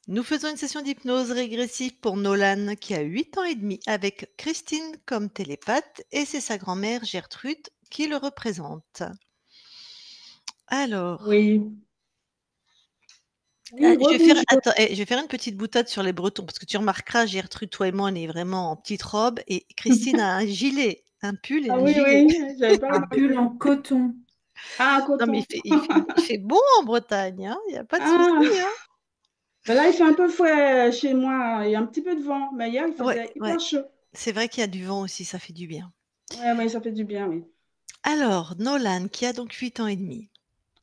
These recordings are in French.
Nous faisons une session d'hypnose régressive pour Nolan qui a 8 ans et demi avec Christine comme télépathe et c'est sa grand-mère Gertrude qui le représente. Alors, Oui. Oui, je vais faire, rebonjour. attends, je vais faire une petite boutade sur les Bretons parce que tu remarqueras, Gertrude, toi et moi, on est vraiment en petite robe et Christine a un gilet, un pull et Ah un oui, gilet. oui, j'avais pas Un pull remarqué. en coton. Ah, un Non, mais coton. il fait beau en Bretagne, hein, il n'y a pas de souci. Ah, Hein. ben là, il fait un peu frais chez moi. Il y a un petit peu de vent. Mais hier, il Ouais, faisait ouais. hyper chaud. C'est vrai qu'il y a du vent aussi, ça fait du bien. Ouais, oui, ça fait du bien, oui. Alors, Nolan, qui a donc 8 ans et demi.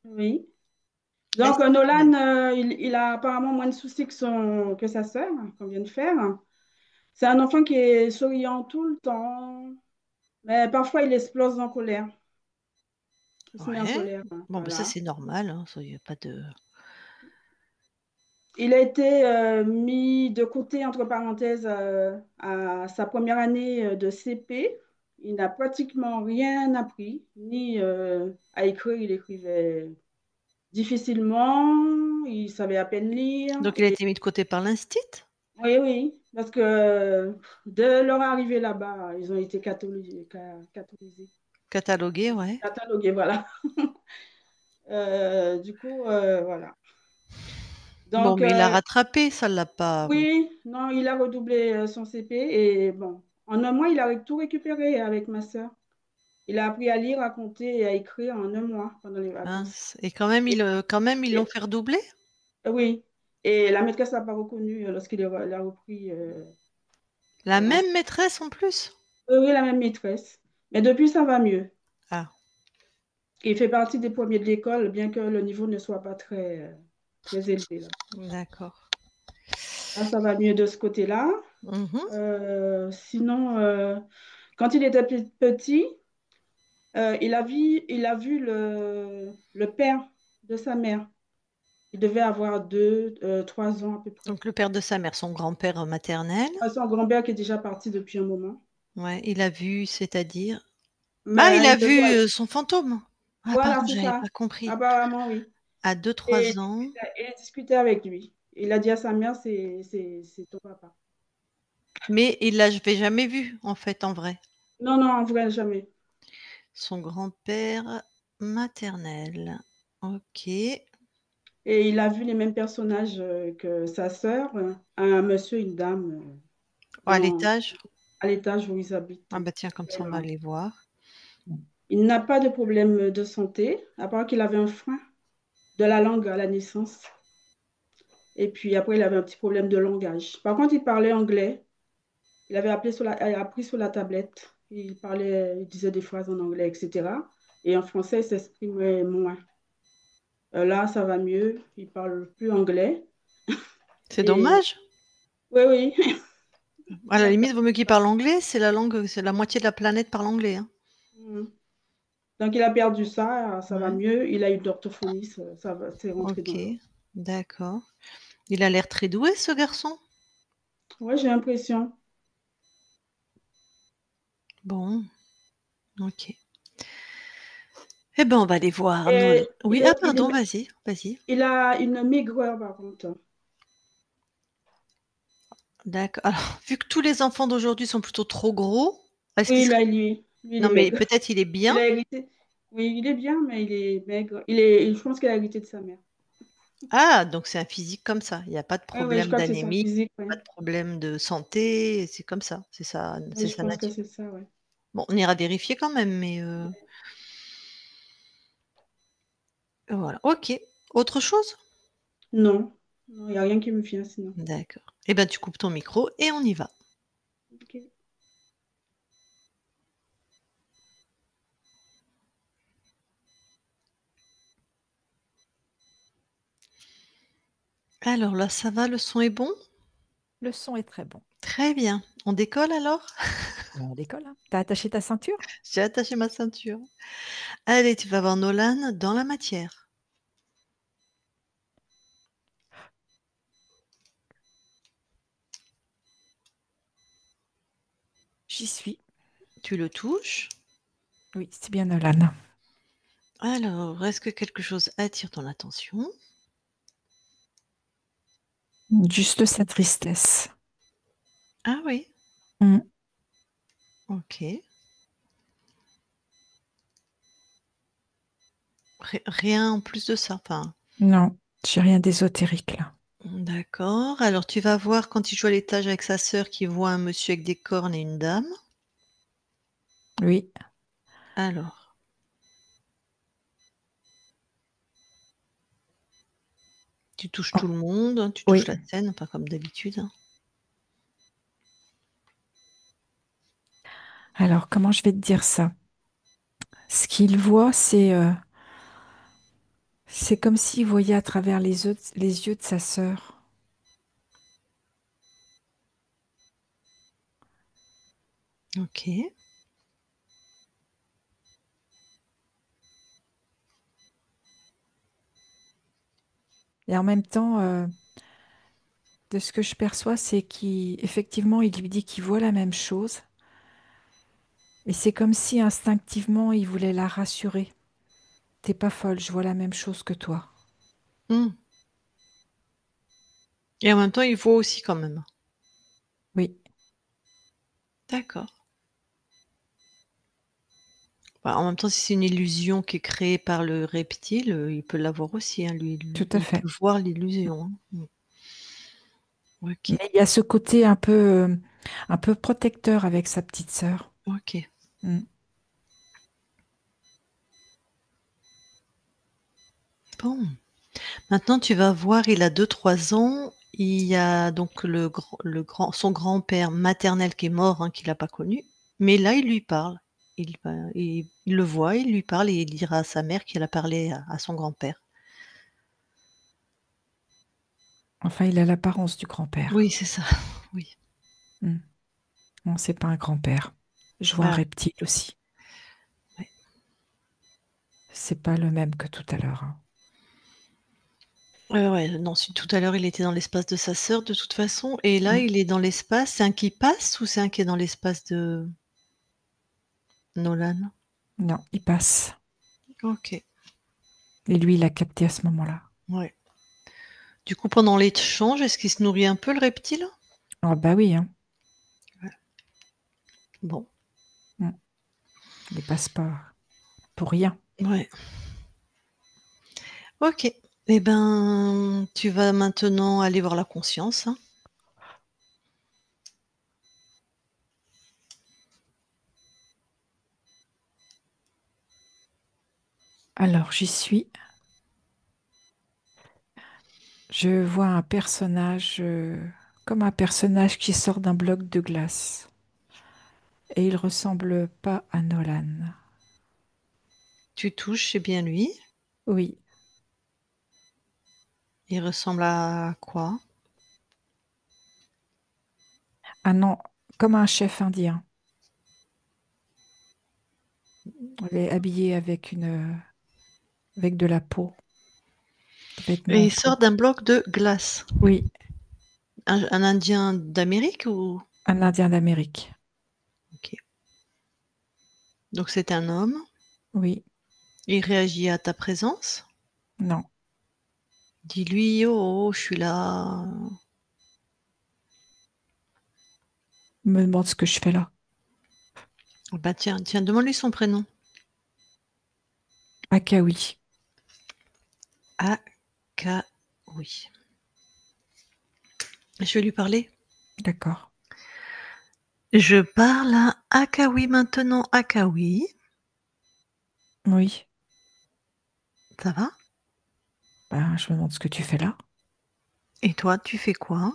Oui. Donc, Est-ce- ouais. Nolan, il a apparemment moins de soucis que sa sœur, qu'on vient de faire. C'est un enfant qui est souriant tout le temps, mais parfois, il explose en colère. Il se met en Ouais. colère, hein, Bon, bah ça voilà. c'est normal, hein, ça, y a pas de. Il a été mis de côté, entre parenthèses, à sa première année de CP. Il n'a pratiquement rien appris, ni à écrire, il écrivait difficilement, il savait à peine lire. Donc il a Et été mis de côté par l'instit? oui, oui, parce que de leur arrivée là-bas, ils ont été catholisés, Catalogué, ouais. catalogués, voilà. Du coup, voilà. Bon, Donc, mais il a rattrapé, ça l'a pas. oui, non, il a redoublé son CP et bon, en un mois, il a tout récupéré avec ma sœur. Il a appris à lire, à compter et à écrire en un mois pendant les vacances. Mince. Et quand même, ils l'ont Et- fait redoubler? oui, et la maîtresse l'a pas reconnu lorsqu'il a repris. La En- même maîtresse en plus? Oui, oui, la même maîtresse. Mais depuis, ça va mieux. Ah, Il fait partie des premiers de l'école, bien que le niveau ne soit pas très élevé là. d'accord. Là, ça va mieux de ce côté-là. Mhm. Sinon, quand il était petit, il a vu le père de sa mère. Il devait avoir 3 ans à peu près. Donc le père de sa mère, son grand-père maternel. Son grand-père qui est déjà parti depuis un moment. Ouais, il a vu, c'est-à-dire. Ah, il Mais a il vu devait... son fantôme. Ah, Voilà, pardon, c'est j'avais ça. pas compris. Apparemment, oui. À deux Et trois ans. il discutait avec lui. Il a dit à sa mère, c'est ton papa. Mais il l'avait jamais vu, en fait, en vrai. Non, non, en vrai, jamais. Son grand-père maternel. OK. Et il a vu les mêmes personnages que sa sœur, un monsieur, une dame, À dans, l'étage? à l'étage où ils habitent. Ah bah tiens, comme ça on va aller voir. Il n'a pas de problème de santé, à part qu'il avait un frein de la langue à la naissance. Et puis après, il avait un petit problème de langage. Par contre, il parlait anglais. Il avait appris sur la tablette. Il parlait, il disait des phrases en anglais, etc. Et en français, il s'exprimait moins. Là, ça va mieux. Il parle plus anglais. C'est Et dommage. oui, oui. À la limite, vaut mieux qu'il parle anglais, c'est la langue, c'est la moitié de la planète parle anglais, hein. Donc, il a perdu ça, ça va Ouais. mieux. Il a eu de l'orthophonie, ça va, c'est rentré dans OK, l'ordre. d'accord. Il a l'air très doué, ce garçon. Oui, j'ai l'impression. Bon, OK. Eh ben, on va aller voir Nolan. Et Oui, ah pardon, vas-y, vas-y. il a une maigreur, par contre. D'accord. Alors, vu que tous les enfants d'aujourd'hui sont plutôt trop gros, est-ce qu'il Oui, serait... là, lui, il Non, est mais maigre. peut-être il est Il bien. a hérité. Oui, il est bien, mais il est maigre. Je pense qu'il a hérité de sa mère. Ah, donc c'est un physique comme ça. Il n'y a pas de Oui, oui, je problème crois que c'est son d'anémie, physique, oui. pas de problème de santé, c'est comme ça, Oui, c'est je sa pense que nature. c'est ça, oui. Bon, on ira vérifier quand même, mais voilà. OK. Autre chose? Non, non, il n'y a rien qui me vient sinon. D'accord. Eh ben, tu coupes ton micro et on y va. Ok. Alors là, ça va, le son est bon? Le son est très bon. Très bien. On décolle alors? Ben, on décolle, hein. T'as attaché ta ceinture? J'ai attaché ma ceinture. Allez, tu vas voir Nolan dans la matière. J'y suis. Tu le touches. Oui, c'est bien Nolan. Alors, est-ce que quelque chose attire ton attention? Juste sa tristesse. Ah oui, Mm. ok. Rien en plus de ça. Enfin, Non, j'ai rien d'ésotérique là. d'accord. Alors tu vas voir quand il joue à l'étage avec sa sœur qu'il voit un monsieur avec des cornes et une dame. Oui, Alors, tu touches oh, tout le monde, hein, tu touches oui. la scène, pas comme d'habitude, hein. Alors, comment je vais te dire ça? Ce qu'il voit, c'est comme s'il voyait à travers les yeux de sa sœur. Ok. Et en même temps, de ce que je perçois, c'est qu'effectivement, il lui dit qu'il voit la même chose. Et c'est comme si instinctivement, il voulait la rassurer. T'es pas folle, je vois la même chose que toi. Hmm. Et en même temps, il voit aussi quand même. Oui, D'accord. Bah, en même temps, si c'est une illusion qui est créée par le reptile, il peut l'avoir aussi, hein, lui. tout à Il fait. peut voir l'illusion, hein. Ok, Mais il y a ce côté un peu protecteur avec sa petite sœur. ok. Mm. Bon. Maintenant, tu vas voir, il a 2, 3 ans. Il y a donc son grand-père maternel qui est mort, hein, qu'il n'a pas connu. Mais là, il lui parle. Il le voit, il lui parle et il dira à sa mère qu'il a parlé à son grand-père. Enfin, il a l'apparence du grand-père. Oui, c'est ça. Oui. Mm. Non, c'est pas un grand-père. Je vois un Bah, reptile aussi. ouais. C'est pas le même que tout à l'heure, hein. Ouais, ouais, non, si tout à l'heure il était dans l'espace de sa sœur de toute façon, et là Mm. il est dans l'espace, c'est un qui passe ou c'est un qui est dans l'espace de Nolan? Non, il passe. OK, Et lui, il a capté à ce moment-là. ouais. Du coup, pendant l'échange, est-ce qu'il se nourrit un peu le reptile? Ah bah oui, hein. Ouais. Bon, Mm. Il passe pas pour rien. ouais. OK. Eh ben, tu vas maintenant aller voir la conscience, hein. Alors, j'y suis. Je vois un personnage, comme un personnage qui sort d'un bloc de glace. Et il ressemble pas à Nolan. Tu touches, c'est bien lui. Oui, Il ressemble à quoi? ah non, comme un chef indien. Il est habillé avec de la peau, des Et vêtements en il peau. sort d'un bloc de glace. Oui, Un Indien d'Amérique ou? un Indien d'Amérique. OK. Donc c'est un homme. Oui, Il réagit à ta présence? non, Dis-lui: «Oh, oh, je suis là». il me demande ce que je fais là. Bah, tiens, tiens, demande-lui son prénom. Akawi, Akawi. Je vais lui parler. d'accord. Je parle à Akawi maintenant. Akawi, Oui, ça va? ben, je me demande ce que tu fais là. Et toi, tu fais quoi?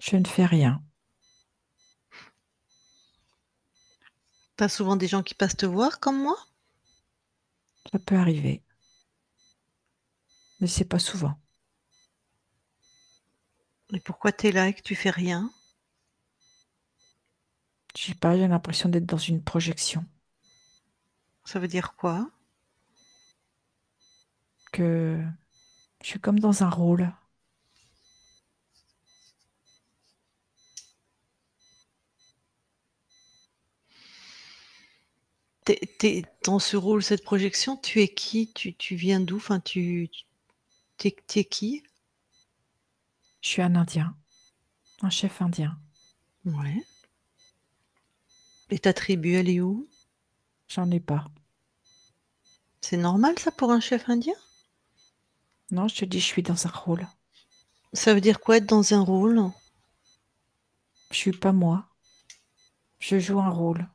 Je ne fais rien. T'as souvent des gens qui passent te voir comme moi? Ça peut arriver, mais c'est pas souvent. Et pourquoi t'es là et que tu fais rien? Je sais pas, j'ai l'impression d'être dans une projection, Ça veut dire quoi? que je suis comme dans un rôle. Dans ce rôle, cette projection, tu es qui? Tu viens d'où? Enfin, tu es qui? Je suis un Indien, un chef indien. Ouais. Et ta tribu, elle est où? J'en ai pas. C'est normal ça pour un chef indien? Non, je te dis, je suis dans un rôle. Ça veut dire quoi être dans un rôle? Je suis pas moi. Je joue un rôle.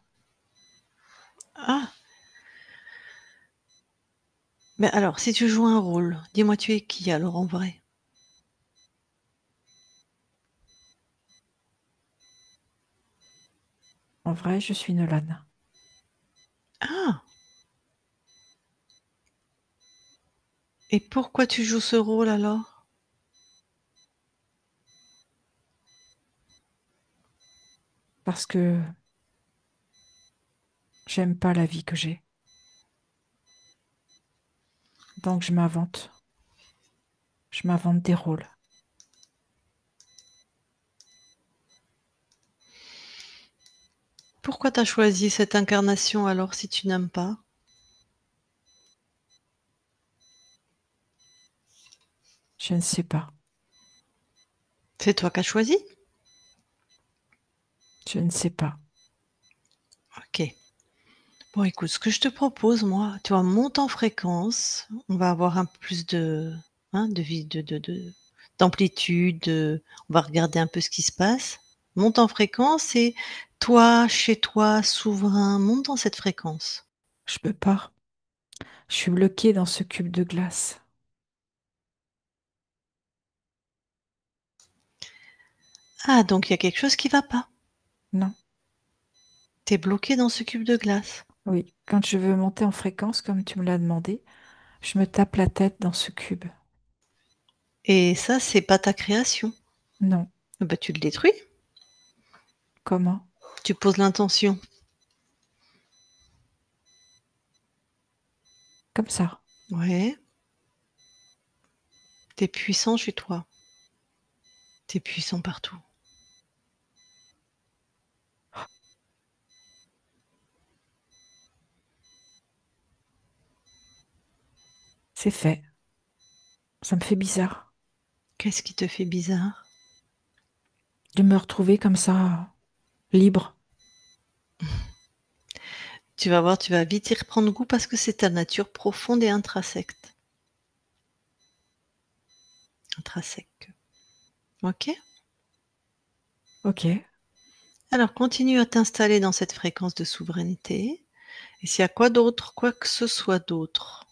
Ah! Mais alors, si tu joues un rôle, dis-moi tu es qui alors en vrai? En vrai, je suis Nolan. Ah! Et pourquoi tu joues ce rôle alors? Parce que j'aime pas la vie que j'ai. Donc je m'invente. Je m'invente des rôles. Pourquoi t'as choisi cette incarnation alors si tu n'aimes pas? Je ne sais pas. C'est toi qui as choisi? Je ne sais pas. OK. Bon écoute, ce que je te propose moi, tu vois, monte en fréquence, on va avoir un peu plus de, hein, de vie d'amplitude, on va regarder un peu ce qui se passe. Monte en fréquence et toi, chez toi, souverain, monte dans cette fréquence. Je peux pas. Je suis bloquée dans ce cube de glace. Ah donc il y a quelque chose qui va pas. Non. Tu es bloqué dans ce cube de glace Oui. Quand je veux monter en fréquence, comme tu me l'as demandé, je me tape la tête dans ce cube. et ça, c'est pas ta création. Non. Bah, tu le détruis, Comment? tu poses l'intention. Comme ça. Ouais, tu puissant chez toi, tu puissant partout. C'est fait. Ça me fait bizarre Qu'est-ce qui te fait bizarre? de me retrouver comme ça, libre. Tu vas voir, tu vas vite y reprendre goût parce que c'est ta nature profonde et intrinsèque. Intrinsèque. OK? Ok. Alors continue à t'installer dans cette fréquence de souveraineté et s'il y a quoi d'autre, quoi que ce soit d'autre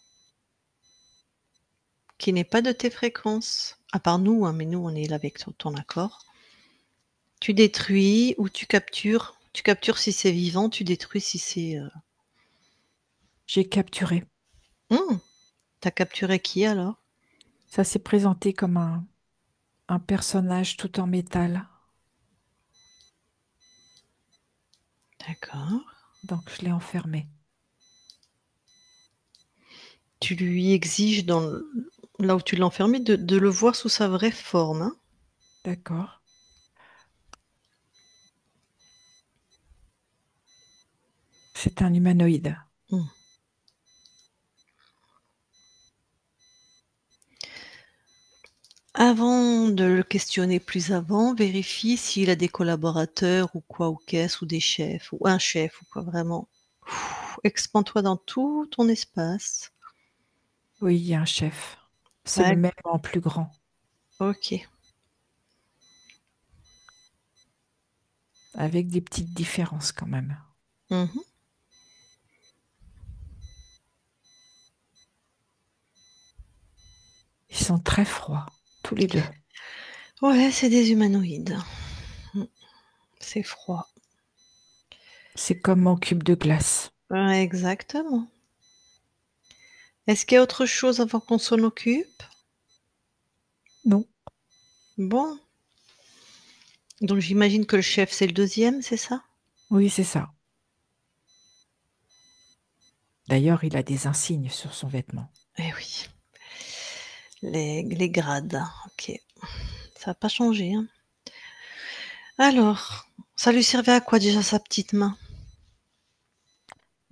qui n'est pas de tes fréquences, à part nous, hein, mais nous on est là avec ton accord, tu détruis ou tu captures. Tu captures si c'est vivant, tu détruis si c'est, J'ai capturé. mmh, tu capturé qui alors? Ça s'est présenté comme un personnage tout en métal. D'accord. Donc je l'ai enfermé. Tu lui exiges là où tu l'as enfermé de le voir sous sa vraie forme, hein? D'accord. C'est un humanoïde. Mmh. Avant de le questionner plus avant, vérifie s'il a des collaborateurs ou quoi ou qu'est-ce ou des chefs ou un chef ou quoi vraiment. Expand-toi dans tout ton espace. Oui, il y a un chef. C'est le Vague. même en plus grand, OK. avec des petites différences quand même. Mmh. Ils sont très froids, tous les deux. Ouais, c'est des humanoïdes. Mmh. C'est froid. C'est comme mon cube de glace. Ouais, exactement. Est-ce qu'il y a autre chose avant qu'on s'en occupe? Non, Bon, donc j'imagine que le chef, c'est le deuxième, c'est ça? oui, c'est ça. D'ailleurs, il a des insignes sur son vêtement. Eh oui, les grades, OK. Ça a pas changé, hein. Alors, ça lui servait à quoi déjà sa petite main?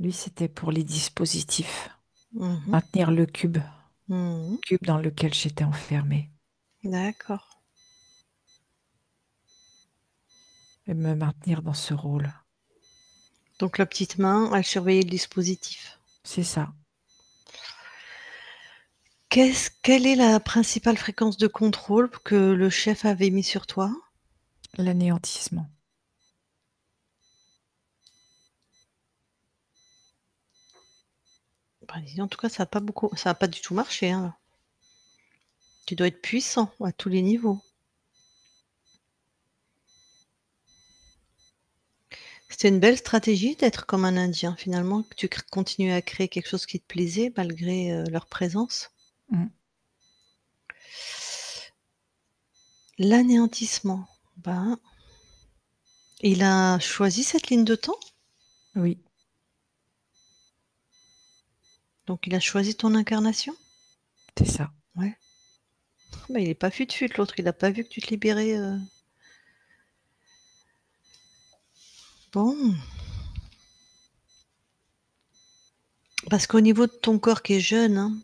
Lui, c'était pour les dispositifs. Mhm. Maintenir le cube, Mhm. cube dans lequel j'étais enfermée. D'accord. Et me maintenir dans ce rôle. Donc la petite main, elle surveillait le dispositif. C'est ça, Quelle est la principale fréquence de contrôle que le chef avait mis sur toi? l'anéantissement. Bah, dis donc, en tout cas, ça a pas du tout marché, hein. Tu dois être puissant à tous les niveaux. C'était une belle stratégie d'être comme un Indien, finalement, que tu continues à créer quelque chose qui te plaisait malgré leur présence. Mm. L'anéantissement. Ben, il a choisi cette ligne de temps, Oui, donc il a choisi ton incarnation. c'est ça. Ouais. Bah, il est pas fut-fut, l'autre, il a pas vu que tu te libérais. Bon, parce qu'au niveau de ton corps qui est jeune, hein,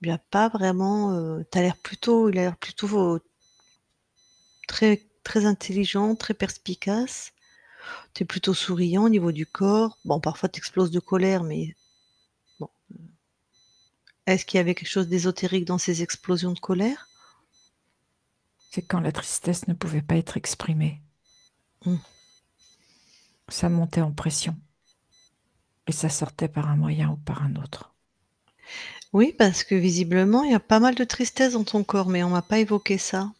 il y a pas vraiment. Il a l'air plutôt très très intelligent, très perspicace. Tu es plutôt souriant au niveau du corps. Bon, parfois tu exploses de colère, mais bon. Est-ce qu'il y avait quelque chose d'ésotérique dans ces explosions de colère? C'est quand la tristesse ne pouvait pas être exprimée. Mmh. Ça montait en pression et ça sortait par un moyen ou par un autre. Oui, parce que visiblement, il y a pas mal de tristesse dans ton corps, mais on m'a pas évoqué ça.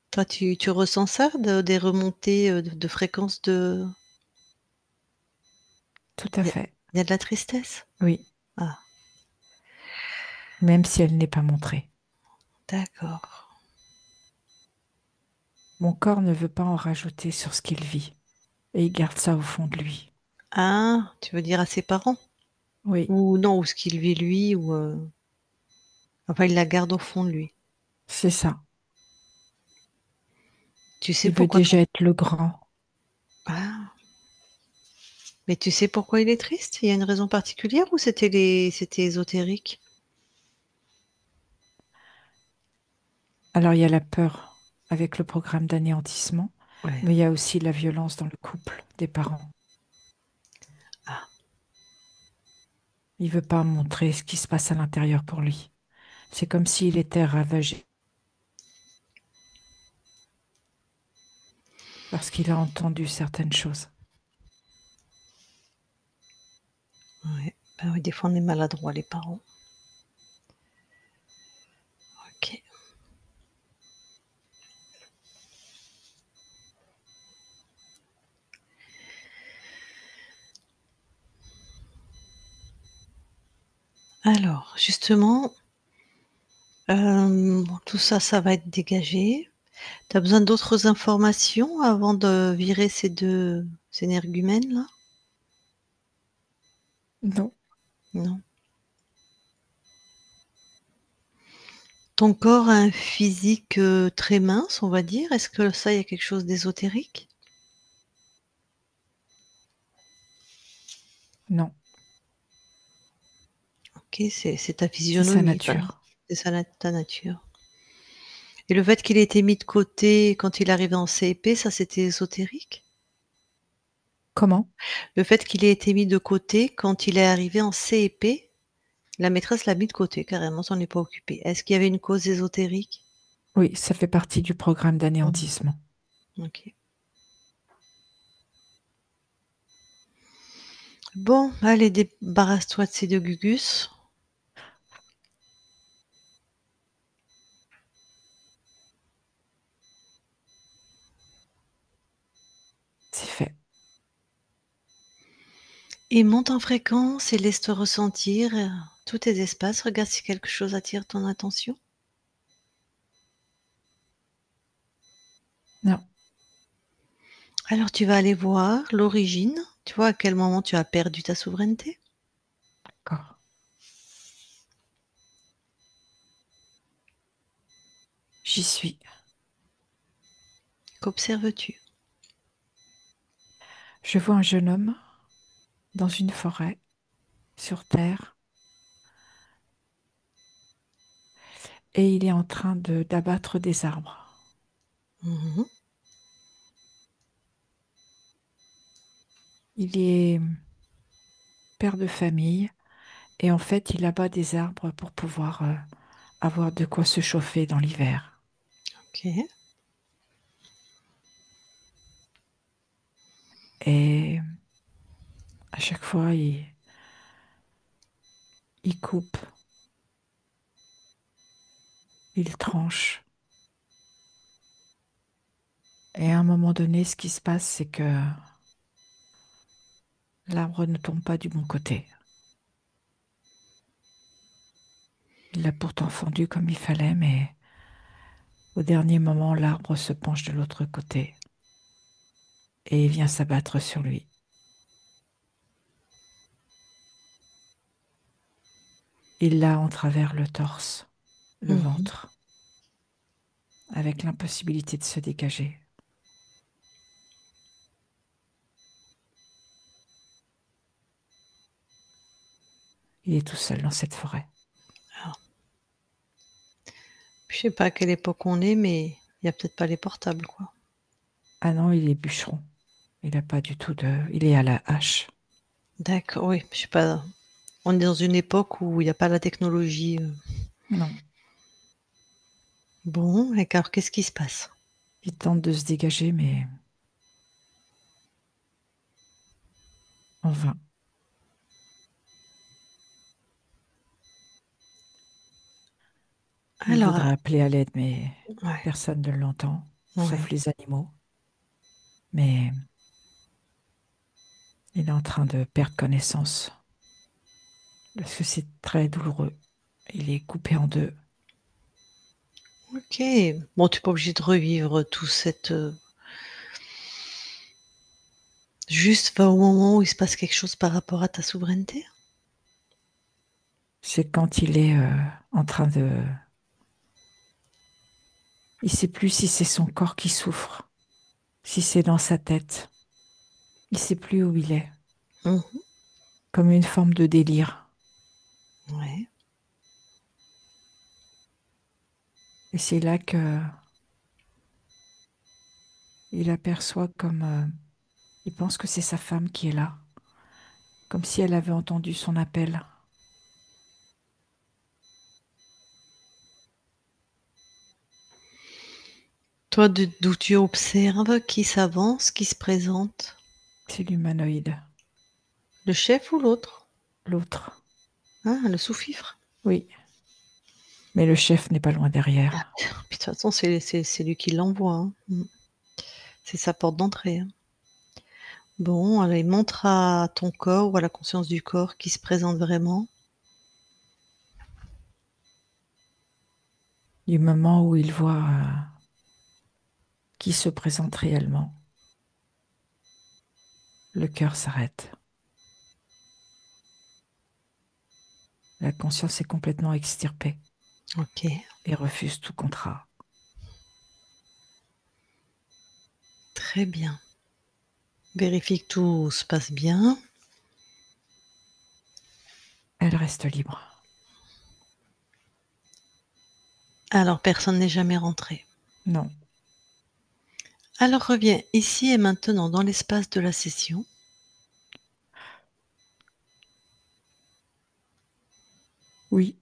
Toi, tu ressens ça, des remontées de fréquence de. Tout à Il y, a fait. il y a de la tristesse? Oui, Ah, même si elle n'est pas montrée. d'accord. Mon corps ne veut pas en rajouter sur ce qu'il vit et il garde ça au fond de lui. Ah, tu veux dire à ses parents? Oui, Ou non, ou ce qu'il vit lui, ou enfin, il la garde au fond de lui. c'est ça. Tu sais Il veut pourquoi ton. déjà être le grand. Ah, mais tu sais pourquoi il est triste? Il y a une raison particulière ou c'était ésotérique? Alors il y a la peur avec le programme d'anéantissement, Ouais. mais il y a aussi la violence dans le couple des parents. Ah, Il veut pas montrer ce qui se passe à l'intérieur pour lui. C'est comme s'il était ravagé parce qu'il a entendu certaines choses. ouais. Bah oui, des fois on est maladroit les parents. OK. Alors, justement, bon, tout ça, ça va être dégagé. Tu as besoin d'autres informations avant de virer ces 2 énergumènes-là? Non. Non? Ton corps a un physique, très mince, on va dire. Est-ce que ça, il y a quelque chose d'ésotérique? Non, OK, c'est ta c'est sa physionomie, enfin, nature. c'est ça ta nature. Et le fait qu'il ait été mis de côté quand il arrivait en CP, ça, c'était ésotérique? Comment? Le fait qu'il ait été mis de côté quand il est arrivé en CP, la maîtresse l'a mis de côté carrément, s'en est pas occupée. Est-ce qu'il y avait une cause ésotérique? Oui, ça fait partie du programme Mmh. d'anéantissement. OK. Bon, allez, débarrasse-toi de ces 2 gugus. C'est fait. Et monte en fréquence et laisse-toi ressentir, tous tes espaces. Regarde si quelque chose attire ton attention. Non, Alors tu vas aller voir l'origine. Tu vois à quel moment tu as perdu ta souveraineté? d'accord. J'y suis. Qu'observes-tu? Je vois un jeune homme dans une forêt, sur terre, et il est en train d'abattre des arbres. Mhm. Il est père de famille et en fait, il abat des arbres pour pouvoir avoir de quoi se chauffer dans l'hiver. Ok. Et à chaque fois, il coupe, il tranche. Et à un moment donné, ce qui se passe, c'est que l'arbre ne tombe pas du bon côté. Il l'a pourtant fendu comme il fallait, mais au dernier moment, l'arbre se penche de l'autre côté et vient s'abattre sur lui. Il l'a en travers le torse, le Mhm. ventre, avec l'impossibilité de se dégager. Il est tout seul dans cette forêt. Alors, je sais pas à quelle époque on est, mais il y a peut-être pas les portables, quoi. Ah non, il est bûcheron. Il n'a pas du tout de... Il est à la hache. D'accord, oui, je sais pas. On est dans une époque où il y a pas la technologie. Non. Bon, d'accord, qu'est-ce qui se passe? Il tente de se dégager, mais en vain. Il Alors, voudrait appeler à l'aide, mais ouais, personne ne l'entend, sauf ouais. les animaux. Mais il est en train de perdre connaissance, parce que c'est très douloureux. Il est coupé en deux. OK. Bon, tu es pas obligé de revivre tout cette, juste va au moment où il se passe quelque chose par rapport à ta souveraineté? C'est quand il est en train de... Il sait plus si c'est son corps qui souffre, si c'est dans sa tête. Il sait plus où il est, Mmh. comme une forme de délire. Ouais. Et c'est là que il aperçoit comme... il pense que c'est sa femme qui est là, comme si elle avait entendu son appel. Toi, d'où tu observes qui s'avance, qui se présente? C'est l'humanoïde. Le chef ou l'autre? L'autre. Ah, le sous-fifre? Oui, mais le chef n'est pas loin Ah, derrière. puis de toute façon, c'est lui qui l'envoie, hein. C'est sa porte d'entrée, hein. Bon, allez, montre à ton corps ou à la conscience du corps qui se présente vraiment. Du moment où il voit qui se présente réellement, le cœur s'arrête. La conscience est complètement extirpée OK, et refuse tout contrat. très bien. Vérifie que tout se passe bien. Elle reste libre. Alors, personne n'est jamais rentré. Non, Alors reviens ici et maintenant dans l'espace de la session. oui,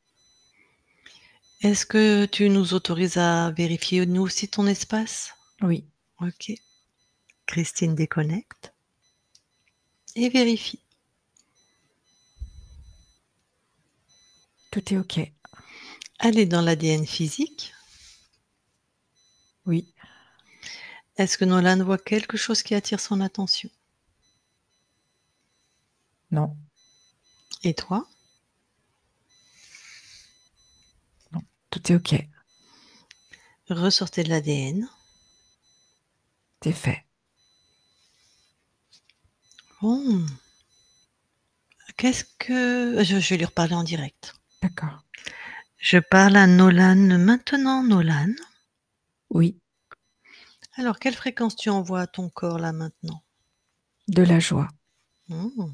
Est-ce que tu nous autorises à vérifier nous aussi ton espace? oui, OK. Christine déconnecte et vérifie. tout est OK. Allez dans l'ADN physique. Oui, Est-ce que Nolan voit quelque chose qui attire son attention? non, Et toi? non, tout est OK. Ressortez de l'ADN. C'est fait. Bon, qu'est-ce que je vais lui reparler en direct. D'accord. Je parle à Nolan maintenant, Nolan. Oui, Alors, quelle fréquence tu envoies à ton corps là maintenant? de la joie, Mmh.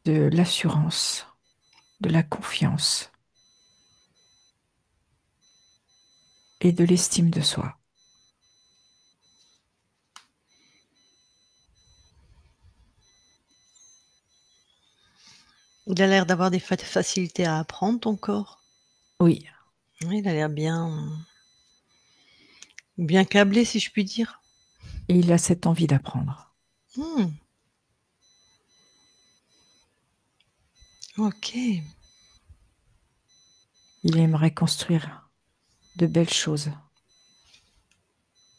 de l'assurance, de la confiance et de l'estime de soi. Il a l'air d'avoir des facilités à apprendre, ton corps. Oui, Oui, il a l'air bien câblé, si je puis dire. et il a cette envie d'apprendre. Mmh. OK. Il aimerait construire de belles choses.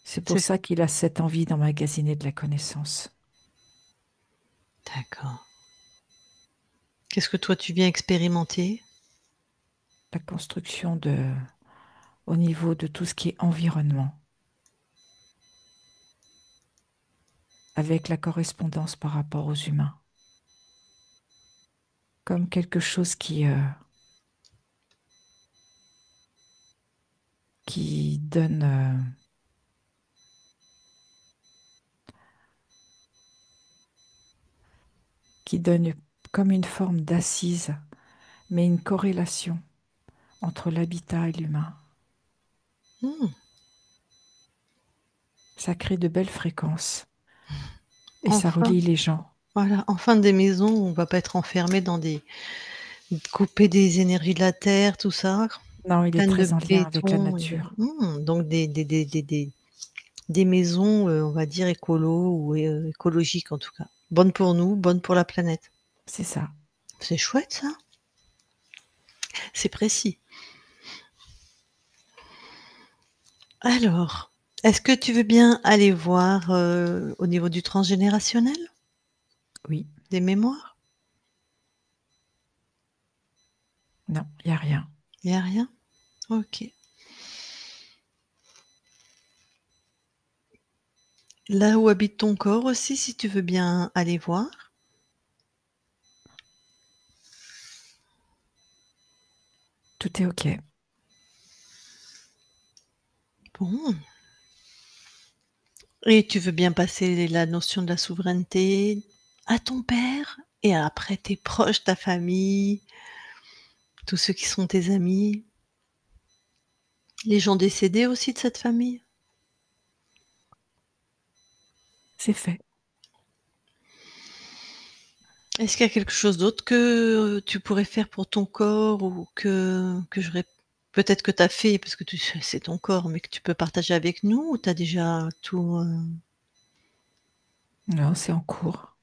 C'est pour C'est ça qu'il a cette envie d'emmagasiner de la connaissance. d'accord. Qu'est-ce que toi, tu viens expérimenter? La construction au niveau de tout ce qui est environnement, avec la correspondance par rapport aux humains, comme quelque chose qui donne, qui donne comme une forme d'assise, mais une corrélation entre l'habitat et l'humain. Mmh. Ça crée de belles fréquences et ça Enfin, relie les gens. voilà, enfin des maisons où on va pas être enfermé dans des couper des énergies de la terre, tout ça, Non, il est pleines de très en lien avec la béton et nature. donc des maisons, on va dire écolo ou écologiques en tout cas. Bonnes pour nous, bonnes pour la planète. C'est ça. C'est chouette ça, c'est précis. Alors, est-ce que tu veux bien aller voir, au niveau du transgénérationnel, Oui. des mémoires? Non, il n'y a rien. Il y a rien? OK. Là où habite ton corps aussi, si tu veux bien aller voir? Tout est OK. Bon. Et tu veux bien passer la notion de la souveraineté à ton père et après tes proches, ta famille, tous ceux qui sont tes amis, les gens décédés aussi de cette famille? C'est fait. Est-ce qu'il y a quelque chose d'autre que, tu pourrais faire pour ton corps ou que j'aurais peut-être que tu as fait parce que tu c'est ton corps, mais que tu peux partager avec nous ou tu as déjà tout, Non, c'est en cours.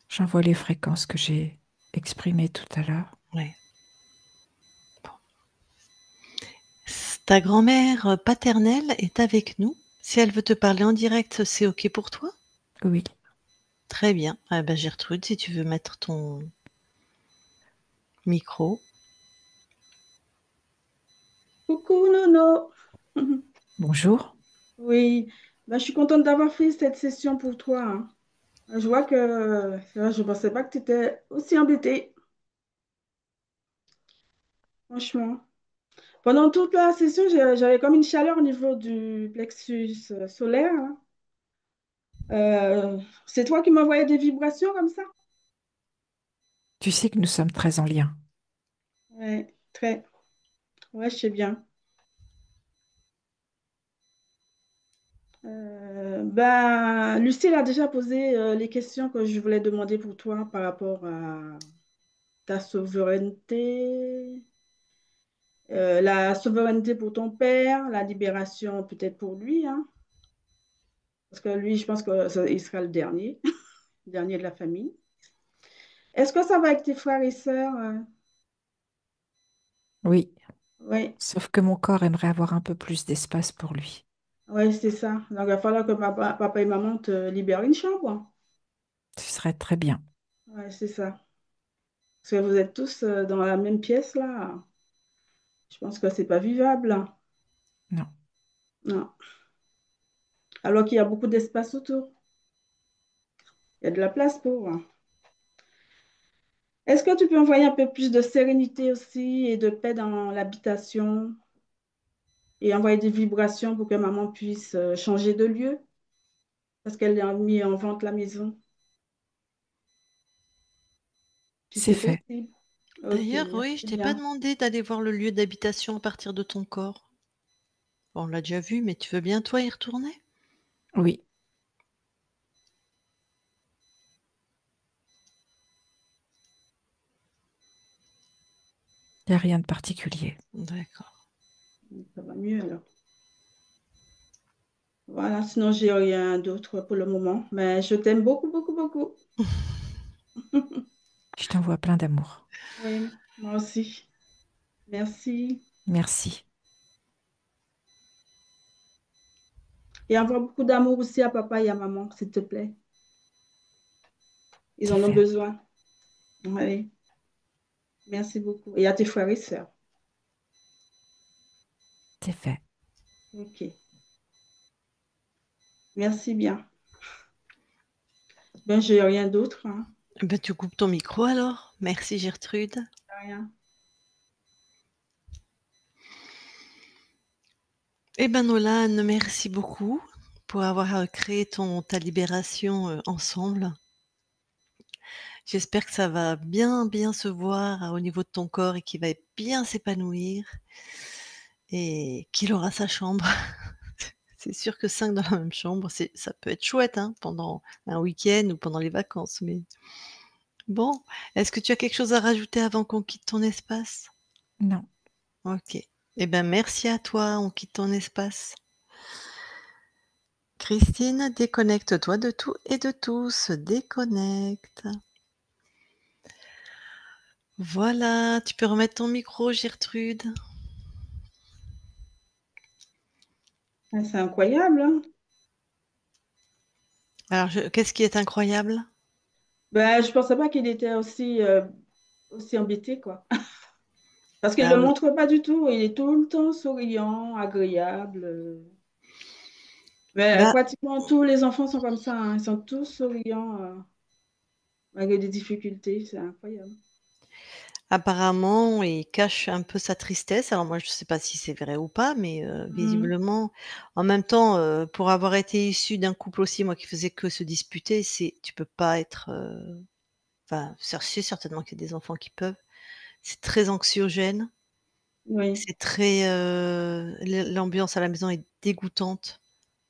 J'envoie les fréquences que j'ai exprimées tout à l'heure. ouais. Ta grand-mère, paternelle est avec nous. Si elle veut te parler en direct, c'est OK pour toi? Oui. Très bien. Ah bah, Gertrude, si tu veux mettre ton micro. Coucou, Nono. Bonjour. Oui, bah, je suis contente d'avoir fait cette session pour toi, hein. Je vois que je ne pensais pas que tu étais aussi embêtée, franchement. Pendant toute la session, j'avais comme une chaleur au niveau du plexus solaire, hein. C'est toi qui m'envoyais des vibrations comme ça? Tu sais que nous sommes très en lien. Ouais, très. Ouais, je sais bien. Ben, Lucille a déjà posé les questions que je voulais demander pour toi par rapport à ta souveraineté, la souveraineté pour ton père, la libération peut-être pour lui, hein, parce que lui, je pense qu'il sera le dernier, le dernier de la famille. Est-ce que ça va avec tes frères et sœurs? Oui. Oui, Sauf que mon corps aimerait avoir un peu plus d'espace pour lui. ouais, c'est ça. Donc, il va falloir que papa et maman te libèrent une chambre. Ce serait très bien. Ouais, c'est ça. Parce que vous êtes tous dans la même pièce, là. Je pense que c'est pas vivable, hein. Non. Non. Alors qu'il y a beaucoup d'espace autour. Il y a de la place pour, hein. Est-ce que tu peux envoyer un peu plus de sérénité aussi et de paix dans l'habitation? et envoyer des vibrations pour que maman puisse changer de lieu parce qu'elle a mis en vente la maison. Si C'est c'est fait. possible. Ok, D'ailleurs, oui, je merci t'ai pas bien. demandé d'aller voir le lieu d'habitation à partir de ton corps. Bon, on l'a déjà vu, mais tu veux bien, toi, y retourner? Oui, il n'y a rien de particulier. D'accord. Ça va mieux alors. Voilà, sinon j'ai rien d'autre pour le moment. Mais je t'aime beaucoup, beaucoup, beaucoup. Je t'envoie plein d'amour. Oui, moi aussi. Merci. Merci. Et envoie beaucoup d'amour aussi à papa et à maman, s'il te plaît. Ils C'est en ont fait. besoin. Allez, merci beaucoup. Et à tes frères et sœurs. C'est fait. Ok, merci bien. Ben, j'ai rien d'autre, hein. Ben, tu coupes ton micro alors. Merci Gertrude. Rien. Eh ben Nolan, merci beaucoup pour avoir créé ta libération ensemble. J'espère que ça va bien, bien se voir au niveau de ton corps et qu'il va bien s'épanouir et qu'il aura sa chambre. C'est sûr que 5 dans la même chambre, ça peut être chouette hein, pendant un week-end ou pendant les vacances. Mais bon, est-ce que tu as quelque chose à rajouter avant qu'on quitte ton espace? Non. Ok. Eh ben merci à toi, on quitte ton espace. Christine, déconnecte-toi de tout et de tous, déconnecte. Voilà, tu peux remettre ton micro, Gertrude. Ah, c'est incroyable, hein. Alors, qu'est-ce qui est incroyable? Ben, je ne pensais pas qu'il était aussi embêté, quoi. Parce qu'il ne Ah le oui. montre pas du tout. Il est tout le temps souriant, agréable. Mais Bah, pratiquement tous les enfants sont comme ça, hein. Ils sont tous souriants, malgré des difficultés. C'est incroyable. apparemment, il cache un peu sa tristesse. Alors moi, je ne sais pas si c'est vrai ou pas, mais Mhm. visiblement, en même temps, pour avoir été issu d'un couple aussi, moi, qui faisait que se disputer, tu peux pas être, enfin, c'est certainement qu'il y a des enfants qui peuvent. C'est très anxiogène, Oui, c'est très, l'ambiance à la maison est dégoûtante.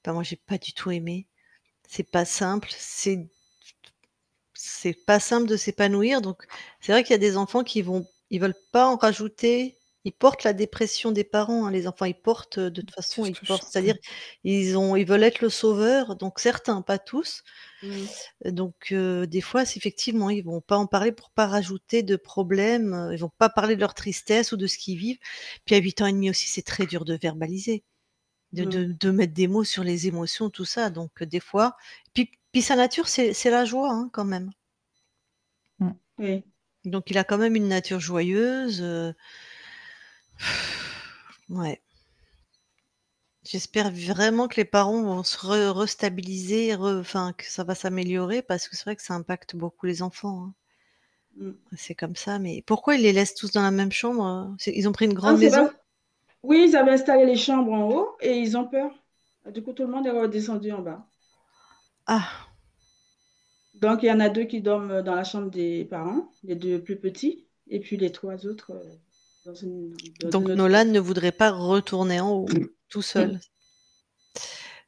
Enfin, moi, j'ai pas du tout aimé. C'est pas simple, c'est pas simple de s'épanouir, donc c'est vrai qu'il y a des enfants ils veulent pas en rajouter. Ils portent la dépression des parents, hein, les enfants, ils portent, de toute C'est façon, ce ils que je portent suis en train c'est-à-dire de dire. ils veulent être le sauveur, donc certains, pas tous, mhm. donc des fois, c'est effectivement, ils vont pas en parler pour pas rajouter de problèmes, ils vont pas parler de leur tristesse ou de ce qu'ils vivent. Puis à 8 ans et demi aussi, c'est très dur de verbaliser, Mhm. de mettre des mots sur les émotions, tout ça, donc des fois puis sa nature, c'est la joie, hein, quand même. Mm. Oui. Donc il a quand même une nature joyeuse, ouais. J'espère vraiment que les parents vont se restabiliser, enfin que ça va s'améliorer parce que c'est vrai que ça impacte beaucoup les enfants, hein. Mhm. C'est comme ça, mais pourquoi ils les laissent tous dans la même chambre, ils ont pris une Non, grande c'est maison? pas... Oui, ils avaient installé les chambres en haut et ils ont peur. Du coup, tout le monde est redescendu en bas. Ah, Donc, il y en a deux qui dorment dans la chambre des parents, les deux plus petits, et puis les trois autres dans une donc autre Nolan pièce. ne voudrait pas retourner en haut, tout seul?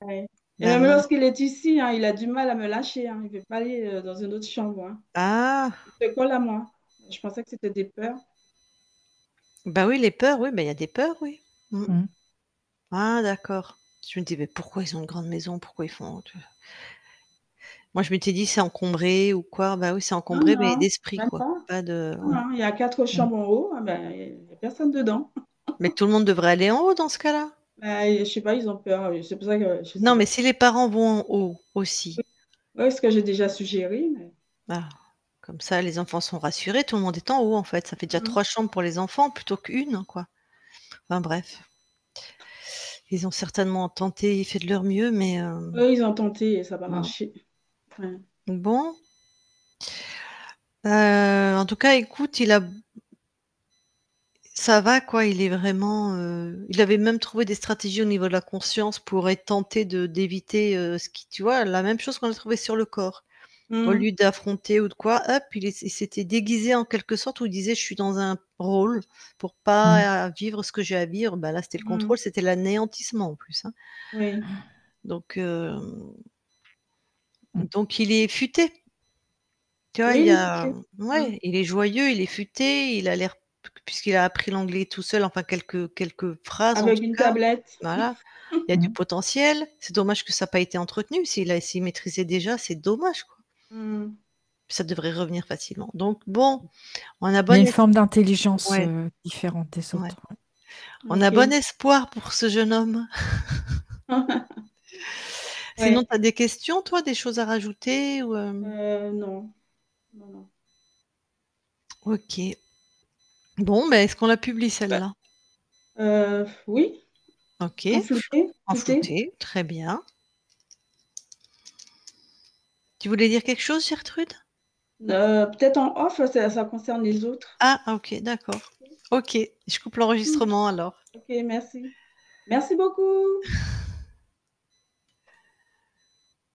Ouais. Et Ben même mince. lorsqu'il est ici, hein, il a du mal à me lâcher, hein. Il ne veut pas aller dans une autre chambre, hein. Ah! Il se colle à moi. Je pensais que c'était des peurs. Bah oui, les peurs, oui, bah il y a des peurs, oui. Mmh. Mm. Ah d'accord. Je me dis: «Mais pourquoi ils ont une grande maison? Pourquoi ils font?» Moi, je m'étais dit: «C'est encombré ou quoi?» Bah oui, c'est Non, encombré, mais non, d'esprit, même quoi. pas. Pas de Non, ouais. non, il y a quatre Mm. chambres en haut. Ah ben, il n'y a personne dedans. Mais tout le monde devrait aller en haut dans ce cas-là? Ben, je sais pas, ils ont peur. C'est pour ça que je sais Non, mais pas. si les parents vont en haut aussi, Oui, ce que j'ai déjà suggéré, mais... ah, comme ça les enfants sont rassurés, tout le monde est en haut en fait. Ça fait déjà Mhm. 3 chambres pour les enfants plutôt qu'1 quoi. Enfin bref, ils ont certainement tenté et fait de leur mieux, mais Eux, ils ont tenté et ça n'a pas mmh. marché. Ouais. Bon, en tout cas écoute, Ça va quoi, il est vraiment, il avait même trouvé des stratégies au niveau de la conscience pour être tenté de d'éviter, ce qui tu vois, la même chose qu'on a trouvé sur le corps. Au Hmm, lieu d'affronter ou de quoi, hop, il s'était déguisé en quelque sorte où il disait: «Je suis dans un rôle pour Mm. pas vivre ce que j'ai à vivre». Bah, là, c'était le hmm, contrôle, c'était l'anéantissement en plus, hein. oui. Donc Mm. donc il est futé, tu vois? Oui, Il y il est a futé. Hmm. ouais, il est joyeux, il est futé, il a l'air puisqu'il a appris l'anglais tout seul, enfin quelques phrases en Avec tout une cas, tablette. voilà. Il y a du Mm. potentiel. C'est dommage que ça a pas été entretenu. S'il maîtrisait déjà, c'est dommage, quoi. Hmm. Ça devrait revenir facilement. Donc bon, on a Il y a bon une es forme d'intelligence ouais, différente des ouais. autres. On a bon Ok. espoir pour ce jeune homme. Sinon, Ouais. tu as des questions, toi, des choses à rajouter ou Non. Non, non. OK. Bon, ben, est-ce qu'on la publie celle-là? Oui, OK. en flouté, En flouté. flouté, très bien. Tu voulais dire quelque chose, Gertrude? Peut-être en off, ça concerne les autres. Ah, OK, d'accord. OK, je coupe Hmm. l'enregistrement alors. Ok, merci. Merci beaucoup.